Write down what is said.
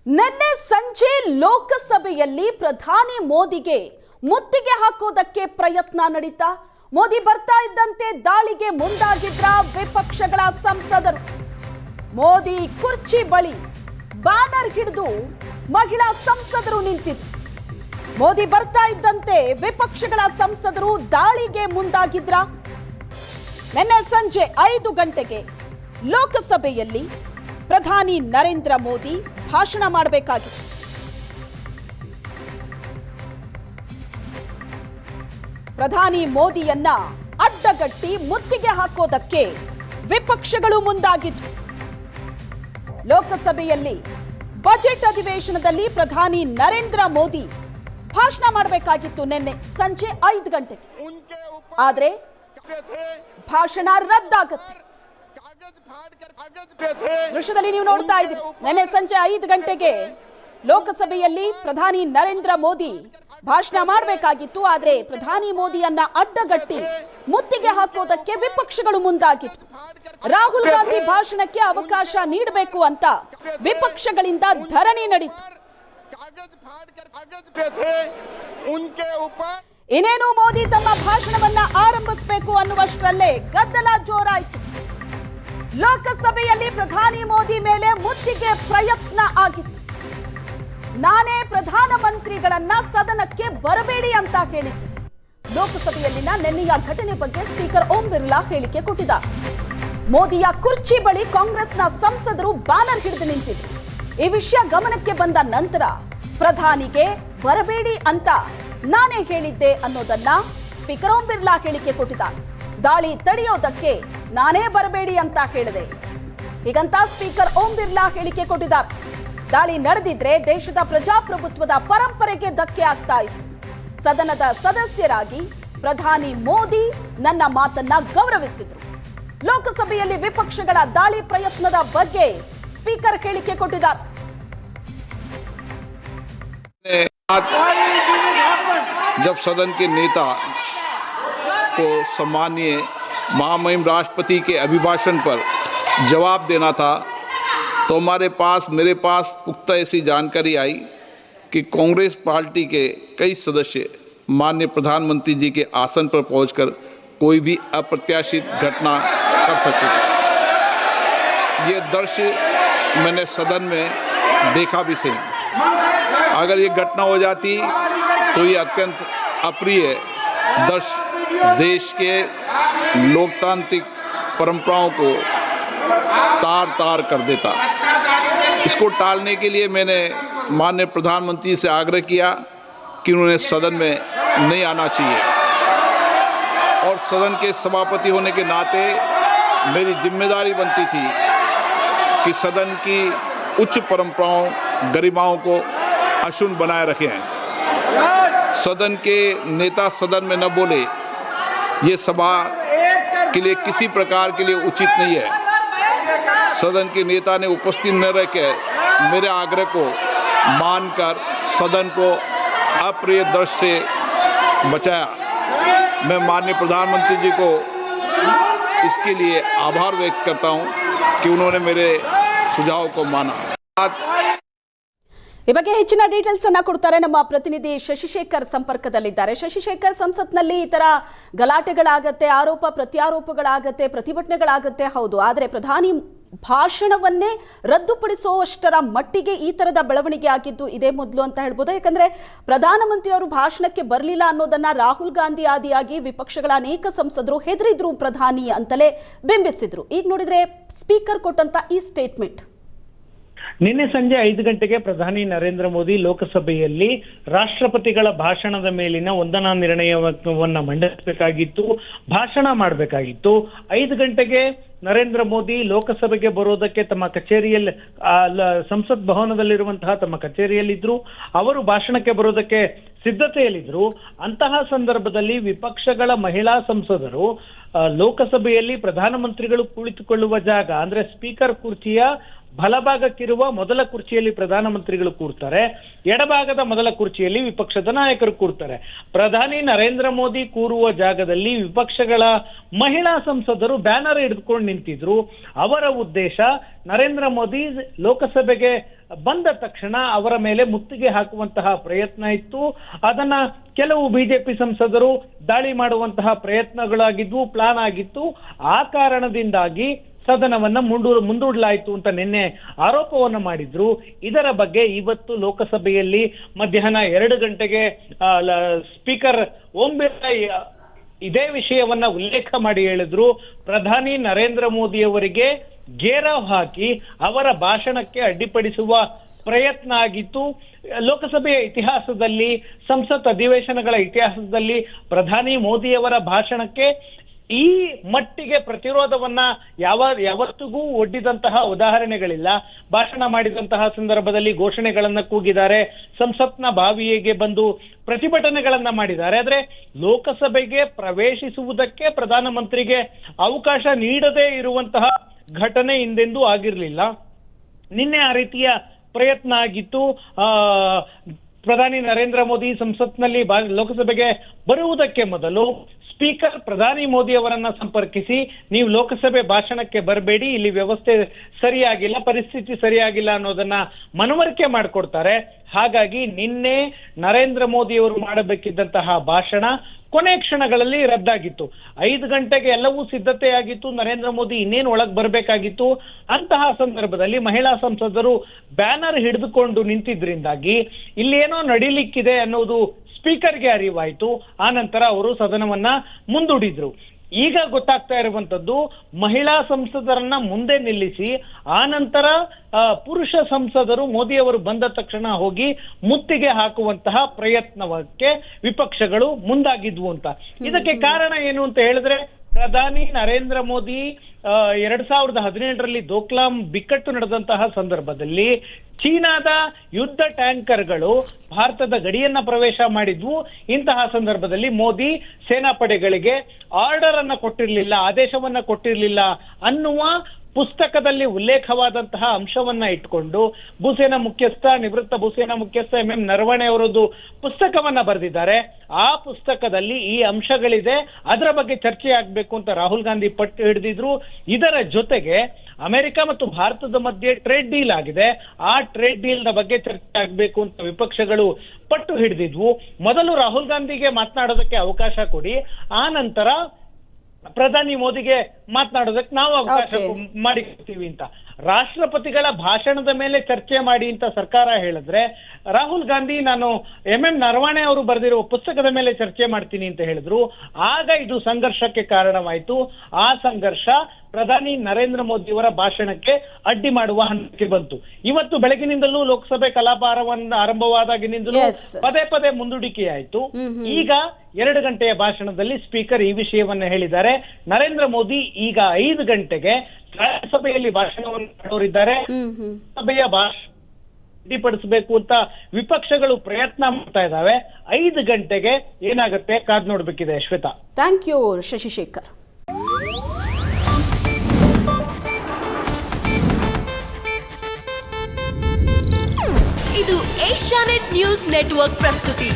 ನಿನ್ನೆ ಸಂಜೆ ಲೋಕಸಭೆಯಲ್ಲಿ ಪ್ರಧಾನಿ ಮೋದಿಗೆ ಮುತ್ತಿಗೆ ಹಾಕೋದಕ್ಕೆ ಪ್ರಯತ್ನ ನಡೀತಾ ಮೋದಿ ಬರ್ತಾ ಇದ್ದಂತೆ ದಾಳಿಗೆ ಮುಂದಾಗಿದ್ರ ವಿಪಕ್ಷಗಳ ಸಂಸದರು. ಮೋದಿ ಕುರ್ಚಿ ಬಳಿ ಬ್ಯಾನರ್ ಹಿಡಿದು ಮಹಿಳಾ ಸಂಸದರು ನಿಂತಿದ್ರು. ಮೋದಿ ಬರ್ತಾ ಇದ್ದಂತೆ ವಿಪಕ್ಷಗಳ ಸಂಸದರು ದಾಳಿಗೆ ಮುಂದಾಗಿದ್ರ. ನಿನ್ನೆ ಸಂಜೆ 5 ಗಂಟೆಗೆ ಲೋಕಸಭೆಯಲ್ಲಿ ಪ್ರಧಾನಿ ನರೇಂದ್ರ ಮೋದಿ ಭಾಷಣ ಮಾಡಬೇಕಾಗಿತ್ತು. ಪ್ರಧಾನಿ ಮೋದಿಯನ್ನ ಅಡ್ಡಗಟ್ಟಿ ಮುತ್ತಿಗೆ ಹಾಕೋದಕ್ಕೆ ವಿಪಕ್ಷಗಳು ಮುಂದಾಗಿತ್ತು. ಲೋಕಸಭೆಯಲ್ಲಿ ಬಜೆಟ್ ಅಧಿವೇಶನದಲ್ಲಿ ಪ್ರಧಾನಿ ನರೇಂದ್ರ ಮೋದಿ ಭಾಷಣ ಮಾಡಬೇಕಾಗಿತ್ತು ನಿನ್ನೆ ಸಂಜೆ 5 ಗಂಟೆಗೆ. ಆದ್ರೆ ಭಾಷಣ ರದ್ದಾಗುತ್ತೆ. ದೃಶ್ಯದಲ್ಲಿ ನೀವು ನೋಡ್ತಾ ಇದ್ದೀರಿ, ನಿನ್ನೆ ಸಂಜೆ 5 ಗಂಟೆಗೆ ಲೋಕಸಭೆಯಲ್ಲಿ ಪ್ರಧಾನಿ ನರೇಂದ್ರ ಮೋದಿ ಭಾಷಣ ಮಾಡಬೇಕಾಗಿತ್ತು. ಆದ್ರೆ ಪ್ರಧಾನಿ ಮೋದಿಯನ್ನ ಅಡ್ಡಗಟ್ಟಿ ಮುತ್ತಿಗೆ ಹಾಕೋದಕ್ಕೆ ವಿಪಕ್ಷಗಳು ಮುಂದಾಗಿತ್ತು. ರಾಹುಲ್ ಗಾಂಧಿ ಭಾಷಣಕ್ಕೆ ಅವಕಾಶ ನೀಡಬೇಕು ಅಂತ ವಿಪಕ್ಷಗಳಿಂದ ಧರಣಿ ನಡೆಯಿತು. ಇನ್ನೇನು ಮೋದಿ ತಮ್ಮ ಭಾಷಣವನ್ನ ಆರಂಭಿಸಬೇಕು ಅನ್ನುವಷ್ಟರಲ್ಲೇ ಗದ್ದಲ ಜೋರಾಯಿತು. ಲೋಕಸಭೆಯಲ್ಲಿ ಪ್ರಧಾನಿ ಮೋದಿ ಮೇಲೆ ಮುತ್ತಿಗೆ ಪ್ರಯತ್ನ ಆಗಿತ್ತು. ನಾನೇ ಪ್ರಧಾನಮಂತ್ರಿಗಳನ್ನ ಸದನಕ್ಕೆ ಬರಬೇಡಿ ಅಂತ ಹೇಳಿದ್ದೆ. ಲೋಕಸಭೆಯಲ್ಲಿನ ನಿನ್ನೆಯ ಘಟನೆ ಬಗ್ಗೆ ಸ್ಪೀಕರ್ ಓಂ ಬಿರ್ಲಾ ಹೇಳಿಕೆ ಕೊಟ್ಟಿದ್ದಾರೆ. ಮೋದಿಯ ಕುರ್ಚಿ ಬಳಿ ಕಾಂಗ್ರೆಸ್ನ ಸಂಸದರು ಬ್ಯಾನರ್ ಹಿಡಿದು ನಿಂತಿದ್ರು. ಈ ವಿಷಯ ಗಮನಕ್ಕೆ ಬಂದ ನಂತರ ಪ್ರಧಾನಿಗೆ ಬರಬೇಡಿ ಅಂತ ನಾನೇ ಹೇಳಿದ್ದೆ ಅನ್ನೋದನ್ನ ಸ್ಪೀಕರ್ ಓಂ ಬಿರ್ಲಾ ಹೇಳಿಕೆ ಕೊಟ್ಟಿದ್ದಾರೆ. ದಾಳಿ ತಡೆಯೋದಕ್ಕೆ ನಾನೇ ಬರಬೇಡಿ ಅಂತ ಹೇಳಿದೆ ಹೀಗಂತ ಸ್ಪೀಕರ್ ಓಂ ಬಿರ್ಲಾ ಹೇಳಿಕೆ ಕೊಟ್ಟಿದ್ದಾರೆ. ದಾಳಿ ನಡೆದಿದ್ರೆ ದೇಶದ ಪ್ರಜಾಪ್ರಭುತ್ವದ ಪರಂಪರೆಗೆ ಧಕ್ಕೆ ಆಗ್ತಾ ಇತ್ತು. ಸದನದ ಸದಸ್ಯರಾಗಿ ಪ್ರಧಾನಿ ಮೋದಿ ನನ್ನ ಮಾತನ್ನ ಗೌರವಿಸಿದ್ರು. ಲೋಕಸಭೆಯಲ್ಲಿ ವಿಪಕ್ಷಗಳ ದಾಳಿ ಪ್ರಯತ್ನದ ಬಗ್ಗೆ ಸ್ಪೀಕರ್ ಹೇಳಿಕೆ ಕೊಟ್ಟಿದ್ದಾರೆ. जब सदन के नेता को सम्माननीय महामहिम राष्ट्रपति के अभिभाषण पर जवाब देना था, तो मेरे पास पुख्ता ऐसी जानकारी आई कि कांग्रेस पार्टी के कई सदस्य माननीय प्रधानमंत्री जी के आसन पर पहुंचकर कोई भी अप्रत्याशित घटना कर सकते थे। ये दृश्य मैंने सदन में देखा भी सही। अगर ये घटना हो जाती तो ये अत्यंत अप्रिय दृश्य देश के लोकतांत्रिक परंपराओं को तार तार कर देता। इसको टालने के लिए मैंने माननीय प्रधानमंत्री से आग्रह किया कि उन्होंने सदन में नहीं आना चाहिए, और सदन के सभापति होने के नाते मेरी जिम्मेदारी बनती थी कि सदन की उच्च परंपराओं गरिमाओं को अक्षुण्ण बनाए रखे हैं। सदन के नेता सदन में न बोले, ये सभा के लिए किसी प्रकार के लिए उचित नहीं है। सदन के नेता ने उपस्थित न रहकर मेरे आग्रह को मानकर सदन को अप्रिय दृश्य से बचाया। मैं माननीय प्रधानमंत्री जी को इसके लिए आभार व्यक्त करता हूं कि उन्होंने मेरे सुझाव को माना। ಈ ಬಗ್ಗೆ ಹೆಚ್ಚಿನ ಡೀಟೇಲ್ಸ್ ಅನ್ನ ಕೊಡ್ತಾರೆ ನಮ್ಮ ಪ್ರತಿನಿಧಿ ಶಶಿಶೇಖರ್ ಸಂಪರ್ಕದಲ್ಲಿದ್ದಾರೆ. ಶಶಿಶೇಖರ್, ಸಂಸತ್ನಲ್ಲಿ ಈ ತರ ಗಲಾಟೆಗಳಾಗತ್ತೆ, ಆರೋಪ ಪ್ರತ್ಯಾರೋಪಗಳಾಗತ್ತೆ, ಪ್ರತಿಭಟನೆಗಳಾಗತ್ತೆ, ಹೌದು. ಆದರೆ ಪ್ರಧಾನಿ ಭಾಷಣವನ್ನೇ ರದ್ದುಪಡಿಸುವಷ್ಟರ ಮಟ್ಟಿಗೆ ಈ ತರದ ಬೆಳವಣಿಗೆ ಆಗಿದ್ದು ಇದೇ ಮೊದಲು ಅಂತ ಹೇಳ್ಬೋದು. ಯಾಕಂದ್ರೆ ಪ್ರಧಾನಮಂತ್ರಿ ಅವರು ಭಾಷಣಕ್ಕೆ ಬರಲಿಲ್ಲ ಅನ್ನೋದನ್ನ ರಾಹುಲ್ ಗಾಂಧಿ ಆದಿಯಾಗಿ ವಿಪಕ್ಷಗಳ ಅನೇಕ ಸಂಸದರು ಹೆದರಿದ್ರು, ಪ್ರಧಾನಿ ಅಂತಲೇ ಬಿಂಬಿಸಿದ್ರು. ಈಗ ನೋಡಿದ್ರೆ ಸ್ಪೀಕರ್ ಕೊಟ್ಟಂತ ಈ ಸ್ಟೇಟ್ಮೆಂಟ್. ನಿನ್ನೆ ಸಂಜೆ 5 ಗಂಟೆಗೆ ಪ್ರಧಾನಿ ನರೇಂದ್ರ ಮೋದಿ ಲೋಕಸಭೆಯಲ್ಲಿ ರಾಷ್ಟ್ರಪತಿಗಳ ಭಾಷಣದ ಮೇಲಿನ ವಂದನಾ ನಿರ್ಣಯವನ್ನ ಮಂಡಿಸಬೇಕಾಗಿತ್ತು, ಭಾಷಣ ಮಾಡಬೇಕಾಗಿತ್ತು. 5 ಗಂಟೆಗೆ ನರೇಂದ್ರ ಮೋದಿ ಲೋಕಸಭೆಗೆ ಬರೋದಕ್ಕೆ ತಮ್ಮ ಕಚೇರಿಯಲ್ಲಿ ಸಂಸತ್ ಭವನದಲ್ಲಿರುವಂತಹ ತಮ್ಮ ಕಚೇರಿಯಲ್ಲಿದ್ರು. ಅವರು ಭಾಷಣಕ್ಕೆ ಬರೋದಕ್ಕೆ ಸಿದ್ಧತೆಯಲ್ಲಿದ್ರು. ಅಂತಹ ಸಂದರ್ಭದಲ್ಲಿ ವಿಪಕ್ಷಗಳ ಮಹಿಳಾ ಸಂಸದರು ಲೋಕಸಭೆಯಲ್ಲಿ ಪ್ರಧಾನಮಂತ್ರಿಗಳು ಕುಳಿತುಕೊಳ್ಳುವ ಜಾಗ ಅಂದ್ರೆ ಸ್ಪೀಕರ್ ಕುರ್ಚಿಯ ಬಲಭಾಗಕ್ಕಿರುವ ಮೊದಲ ಕುರ್ಚಿಯಲ್ಲಿ ಪ್ರಧಾನಮಂತ್ರಿಗಳು ಕೂರ್ತಾರೆ, ಎಡಭಾಗದ ಮೊದಲ ಕುರ್ಚಿಯಲ್ಲಿ ವಿಪಕ್ಷದ ನಾಯಕರು ಕೂರ್ತಾರೆ. ಪ್ರಧಾನಿ ನರೇಂದ್ರ ಮೋದಿ ಕೂರುವ ಜಾಗದಲ್ಲಿ ವಿಪಕ್ಷಗಳ ಮಹಿಳಾ ಸಂಸದರು ಬ್ಯಾನರ್ ಹಿಡಿದುಕೊಂಡು ನಿಂತಿದ್ರು. ಅವರ ಉದ್ದೇಶ ನರೇಂದ್ರ ಮೋದಿ ಲೋಕಸಭೆಗೆ ಬಂದ ತಕ್ಷಣ ಅವರ ಮೇಲೆ ಮುತ್ತಿಗೆ ಹಾಕುವಂತಹ ಪ್ರಯತ್ನ ಇತ್ತು. ಅದನ್ನ ಕೆಲವು ಬಿಜೆಪಿ ಸಂಸದರು ದಾಳಿ ಮಾಡುವಂತಹ ಪ್ರಯತ್ನಗಳಾಗಿದ್ವು, ಪ್ಲಾನ್ ಆಗಿತ್ತು. ಆ ಕಾರಣದಿಂದಾಗಿ ಸದನವನ್ನ ಮುಂದೂಡಲಾಯಿತು ಅಂತ ನಿನ್ನೆ ಆರೋಪವನ್ನು ಮಾಡಿದ್ರು. ಇದರ ಬಗ್ಗೆ ಇವತ್ತು ಲೋಕಸಭೆಯಲ್ಲಿ ಮಧ್ಯಾಹ್ನ 2 ಗಂಟೆಗೆ ಸ್ಪೀಕರ್ ಓಂ ಬಿರ್ಲಾ ಇದೇ ವಿಷಯವನ್ನ ಉಲ್ಲೇಖ ಮಾಡಿ ಹೇಳಿದ್ರು. ಪ್ರಧಾನಿ ನರೇಂದ್ರ ಮೋದಿ ಅವರಿಗೆ ಗೇರಾವ್ ಹಾಕಿ ಅವರ ಭಾಷಣಕ್ಕೆ ಅಡ್ಡಿಪಡಿಸುವ ಪ್ರಯತ್ನ ಆಗಿತ್ತು. ಲೋಕಸಭೆಯ ಇತಿಹಾಸದಲ್ಲಿ, ಸಂಸತ್ ಅಧಿವೇಶನಗಳ ಇತಿಹಾಸದಲ್ಲಿ ಪ್ರಧಾನಿ ಮೋದಿಯವರ ಭಾಷಣಕ್ಕೆ ಈ ಮಟ್ಟಿಗೆ ಪ್ರತಿರೋಧವನ್ನ ಯಾವತ್ತಿಗೂ ಒಡ್ಡಿದಂತಹ ಉದಾಹರಣೆಗಳಿಲ್ಲ. ಭಾಷಣ ಮಾಡಿದಂತಹ ಸಂದರ್ಭದಲ್ಲಿ ಘೋಷಣೆಗಳನ್ನ ಕೂಗಿದ್ದಾರೆ, ಸಂಸತ್ನ ಬಾವಿಗೆ ಬಂದು ಪ್ರತಿಭಟನೆಗಳನ್ನ ಮಾಡಿದ್ದಾರೆ. ಆದ್ರೆ ಲೋಕಸಭೆಗೆ ಪ್ರವೇಶಿಸುವುದಕ್ಕೆ ಪ್ರಧಾನಮಂತ್ರಿಗೆ ಅವಕಾಶ ನೀಡದೇ ಇರುವಂತಹ ಘಟನೆ ಹಿಂದೆಂದೂ ಆಗಿರಲಿಲ್ಲ. ನಿನ್ನೆ ಆ ರೀತಿಯ ಪ್ರಯತ್ನ ಆಗಿತ್ತು. ಪ್ರಧಾನಿ ನರೇಂದ್ರ ಮೋದಿ ಸಂಸತ್ನಲ್ಲಿ ಲೋಕಸಭೆಗೆ ಬರುವುದಕ್ಕೆ ಮೊದಲು ಸ್ಪೀಕರ್ ಪ್ರಧಾನಿ ಮೋದಿ ಅವರನ್ನ ಸಂಪರ್ಕಿಸಿ, ನೀವು ಲೋಕಸಭೆ ಭಾಷಣಕ್ಕೆ ಬರಬೇಡಿ, ಇಲ್ಲಿ ವ್ಯವಸ್ಥೆ ಸರಿಯಾಗಿಲ್ಲ, ಪರಿಸ್ಥಿತಿ ಸರಿಯಾಗಿಲ್ಲ ಅನ್ನೋದನ್ನ ಮನವರಿಕೆ ಮಾಡಿಕೊಡ್ತಾರೆ. ಹಾಗಾಗಿ ನಿನ್ನೆ ನರೇಂದ್ರ ಮೋದಿ ಅವರು ಮಾಡಬೇಕಿದ್ದಂತಹ ಭಾಷಣ ಕೊನೆ ಕ್ಷಣಗಳಲ್ಲಿ ರದ್ದಾಗಿತ್ತು. 5 ಗಂಟೆಗೆ ಎಲ್ಲವೂ ಸಿದ್ಧತೆಯಾಗಿತ್ತು, ನರೇಂದ್ರ ಮೋದಿ ಇನ್ನೇನು ಒಳಗೆ ಬರಬೇಕಾಗಿತ್ತು. ಅಂತಹ ಸಂದರ್ಭದಲ್ಲಿ ಮಹಿಳಾ ಸಂಸದರು ಬ್ಯಾನರ್ ಹಿಡಿದುಕೊಂಡು ನಿಂತಿದ್ರಿಂದಾಗಿ ಇಲ್ಲೇನೋ ನಡೀಲಿಕ್ಕಿದೆ ಅನ್ನೋದು ಸ್ಪೀಕರ್ಗೆ ಅರಿವಾಯಿತು. ಆ ನಂತರ ಅವರು ಸದನವನ್ನ ಮುಂದೂಡಿದ್ರು. ಈಗ ಗೊತ್ತಾಗ್ತಾ ಇರುವಂತದ್ದು, ಮಹಿಳಾ ಸಂಸದರನ್ನ ಮುಂದೆ ನಿಲ್ಲಿಸಿ ಆ ನಂತರ ಪುರುಷ ಸಂಸದರು ಮೋದಿ ಅವರು ಬಂದ ತಕ್ಷಣ ಹೋಗಿ ಮುತ್ತಿಗೆ ಹಾಕುವಂತಹ ಪ್ರಯತ್ನಕ್ಕೆ ವಿಪಕ್ಷಗಳು ಮುಂದಾಗಿದ್ವು ಅಂತ. ಇದಕ್ಕೆ ಕಾರಣ ಏನು ಅಂತ ಹೇಳಿದ್ರೆ, ಪ್ರಧಾನಿ ನರೇಂದ್ರ ಮೋದಿ 2017ರಲ್ಲಿ ದೋಕ್ಲಾಂ ಬಿಕ್ಕಟ್ಟು ನಡೆದಂತಹ ಸಂದರ್ಭದಲ್ಲಿ ಚೀನಾದ ಯುದ್ಧ ಟ್ಯಾಂಕರ್ಗಳು ಭಾರತದ ಗಡಿಯನ್ನ ಪ್ರವೇಶ ಮಾಡಿದ್ವು. ಇಂತಹ ಸಂದರ್ಭದಲ್ಲಿ ಮೋದಿ ಸೇನಾಪಡೆಗಳಿಗೆ ಆರ್ಡರ್ ಅನ್ನ ಕೊಟ್ಟಿರಲಿಲ್ಲ, ಆದೇಶವನ್ನ ಕೊಟ್ಟಿರಲಿಲ್ಲ ಅನ್ನುವ ಪುಸ್ತಕದಲ್ಲಿ ಉಲ್ಲೇಖವಾದಂತಹ ಅಂಶವನ್ನ ಇಟ್ಕೊಂಡು ಭೂಸೇನಾ ಮುಖ್ಯಸ್ಥ, ನಿವೃತ್ತ ಭೂಸೇನಾ ಮುಖ್ಯಸ್ಥ MM ನರವಣೆ ಅವರದ್ದು ಪುಸ್ತಕವನ್ನ ಬರೆದಿದ್ದಾರೆ. ಆ ಪುಸ್ತಕದಲ್ಲಿ ಈ ಅಂಶಗಳಿದೆ, ಅದರ ಬಗ್ಗೆ ಚರ್ಚೆ ಆಗ್ಬೇಕು ಅಂತ ರಾಹುಲ್ ಗಾಂಧಿ ಪಟ್ಟು ಹಿಡಿದಿದ್ರು. ಇದರ ಜೊತೆಗೆ ಅಮೆರಿಕ ಮತ್ತು ಭಾರತದ ಮಧ್ಯೆ ಟ್ರೇಡ್ ಡೀಲ್ ಆಗಿದೆ, ಆ ಟ್ರೇಡ್ ಡೀಲ್ ನ ಬಗ್ಗೆ ಚರ್ಚೆ ಆಗ್ಬೇಕು ಅಂತ ವಿಪಕ್ಷಗಳು ಪಟ್ಟು ಹಿಡಿದಿದ್ವು. ಮೊದಲು ರಾಹುಲ್ ಗಾಂಧಿಗೆ ಮಾತನಾಡೋದಕ್ಕೆ ಅವಕಾಶ ಕೊಡಿ, ಆ ನಂತರ ಪ್ರಧಾನಿ ಮೋದಿಗೆ ಮಾತನಾಡೋದಕ್ಕೆ ನಾವು ಅವಕಾಶ ಮಾಡಿಕೊಡ್ತೀವಿ ಅಂತ. ರಾಷ್ಟ್ರಪತಿಗಳ ಭಾಷಣದ ಮೇಲೆ ಚರ್ಚೆ ಮಾಡಿ ಅಂತ ಸರ್ಕಾರ ಹೇಳಿದ್ರೆ, ರಾಹುಲ್ ಗಾಂಧಿ ನಾನು MM ನರವಣೆ ಅವರು ಬರೆದಿರುವ ಪುಸ್ತಕದ ಮೇಲೆ ಚರ್ಚೆ ಮಾಡ್ತೀನಿ ಅಂತ ಹೇಳಿದ್ರು. ಆಗ ಇದು ಸಂಘರ್ಷಕ್ಕೆ ಕಾರಣವಾಯಿತು. ಆ ಸಂಘರ್ಷ ಪ್ರಧಾನಿ ನರೇಂದ್ರ ಮೋದಿ ಅವರ ಭಾಷಣಕ್ಕೆ ಅಡ್ಡಿ ಮಾಡುವ ಹಂತಕ್ಕೆ ಬಂತು. ಇವತ್ತು ಬೆಳಗಿನಿಂದಲೂ ಲೋಕಸಭೆ ಕಲಾಪ ಆರಂಭವಾದಾಗಿನಿಂದಲೂ ಪದೇ ಮುಂದೂಡಿಕೆಯಾಯಿತು. ಈಗ 2 ಗಂಟೆಯ ಭಾಷಣದಲ್ಲಿ ಸ್ಪೀಕರ್ ಈ ವಿಷಯವನ್ನ ಹೇಳಿದ್ದಾರೆ. ನರೇಂದ್ರ ಮೋದಿ ಈಗ 5 ಗಂಟೆಗೆ ರಾಜ್ಯಸಭೆಯಲ್ಲಿ ಭಾಷಣವನ್ನು ಮಾಡೋರಿದ್ದಾರೆ. ಸಭೆಯ ಭಾಷಣ ಅಡ್ಡಿಪಡಿಸಬೇಕು ಅಂತ ವಿಪಕ್ಷಗಳು ಪ್ರಯತ್ನ ಮಾಡ್ತಾ ಇದ್ದಾವೆ. 5 ಗಂಟೆಗೆ ಏನಾಗುತ್ತೆ ಕಾದ್ ನೋಡ್ಬೇಕಿದೆ. Shweta, thank you Shashishekhar. ಇದು ಏಷ್ಯಾನೆಟ್ ನ್ಯೂಸ್ ನೆಟ್ವರ್ಕ್ ಪ್ರಸ್ತುತಿ.